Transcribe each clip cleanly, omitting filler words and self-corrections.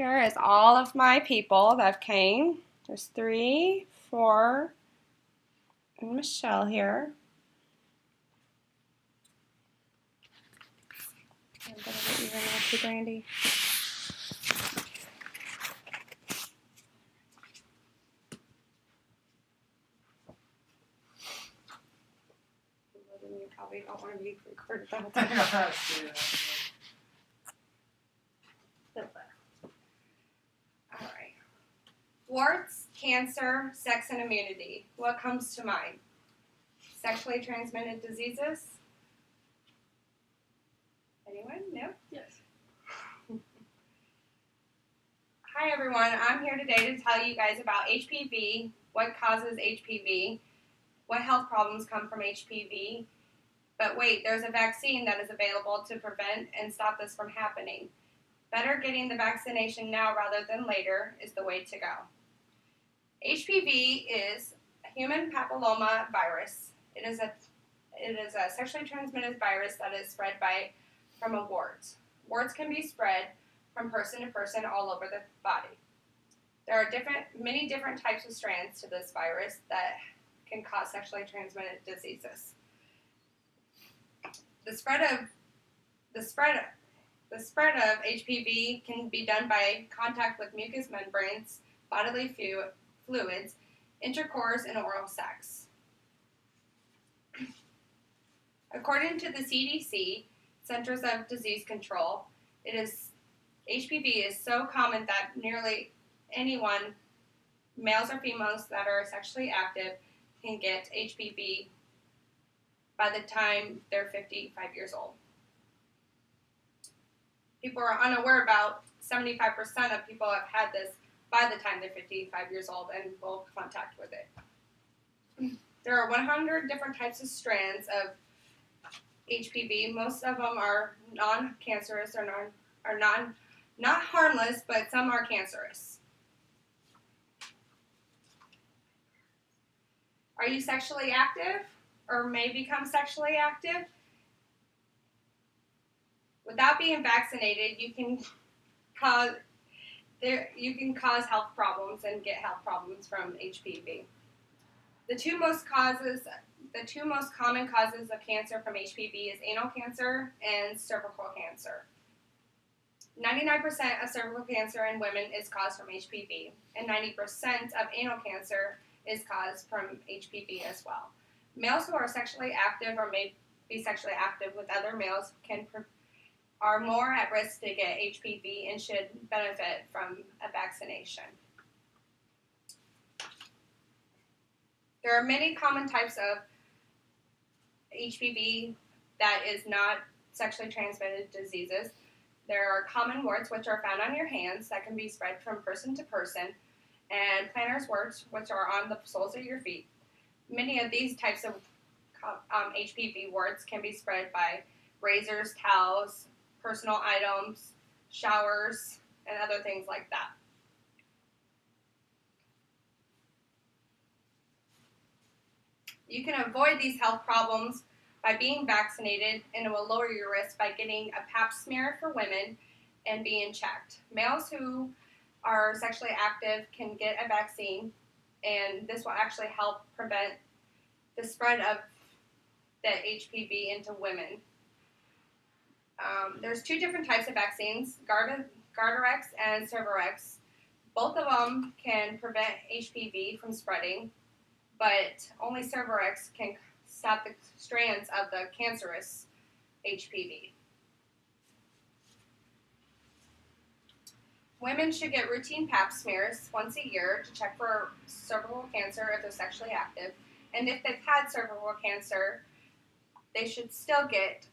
Here is all of my people that came. There's 3, 4, and Michelle here. I'm gonna get you in there too, Brandy. You probably don't want to be recorded the whole time. Alright. Warts, cancer, sex, and immunity. What comes to mind? Sexually transmitted diseases? Anyone? No? Yes. Hi everyone, I'm here today to tell you guys about HPV, what causes HPV, what health problems come from HPV, but wait, there's a vaccine that is available to prevent and stop this from happening. Better getting the vaccination now rather than later is the way to go. HPV is a human papilloma virus. It is a sexually transmitted virus that is spread from a wart. Warts can be spread from person to person all over the body. There are many different types of strands to this virus that can cause sexually transmitted diseases. The spread of HPV can be done by contact with mucous membranes, bodily fluids, intercourse, and oral sex. According to the CDC, Centers of Disease Control, HPV is so common that nearly anyone, males or females that are sexually active, can get HPV by the time they're 55 years old. People are unaware about 75% of people have had this by the time they're 55 years old and will contact with it. There are 100 different types of strands of HPV. Most of them are non-cancerous or not harmless, but some are cancerous. Are you sexually active or may become sexually active? Without being vaccinated, you can cause health problems and get health problems from HPV. The two most common causes of cancer from HPV is anal cancer and cervical cancer. 99% of cervical cancer in women is caused from HPV, and 90% of anal cancer is caused from HPV as well. Males who are sexually active or may be sexually active with other males are more at risk to get HPV and should benefit from a vaccination. There are many common types of HPV that is not sexually transmitted diseases. There are common warts, which are found on your hands that can be spread from person to person, and plantar warts, which are on the soles of your feet. Many of these types of HPV warts can be spread by razors, towels, personal items, showers, and other things like that. You can avoid these health problems by being vaccinated, and it will lower your risk by getting a pap smear for women and being checked. Males who are sexually active can get a vaccine, and this will actually help prevent the spread of the HPV into women. There's 2 different types of vaccines, Gardarex and Cervarix. Both of them can prevent HPV from spreading, but only Cervarix can stop the strands of the cancerous HPV. Women should get routine pap smears once a year to check for cervical cancer if they're sexually active. And if they've had cervical cancer, they should still get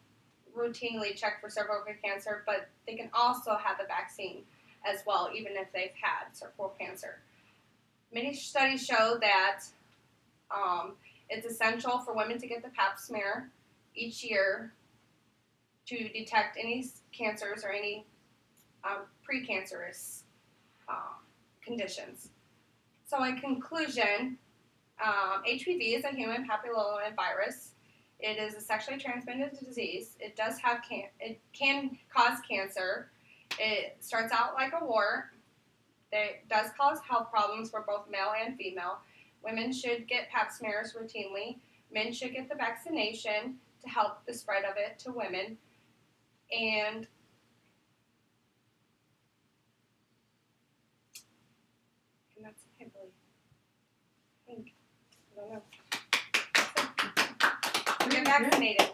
routinely checked for cervical cancer, but they can also have the vaccine as well, even if they've had cervical cancer. Many studies show that it's essential for women to get the pap smear each year to detect any cancers or any precancerous conditions. So in conclusion, HPV is a human papilloma virus. It is a sexually transmitted disease. It can cause cancer. It starts out like a wart, It does cause health problems for both male and female. Women should get pap smears routinely. Men should get the vaccination to help the spread of it to women. And that's it, I believe. I think. I don't know. Get vaccinated.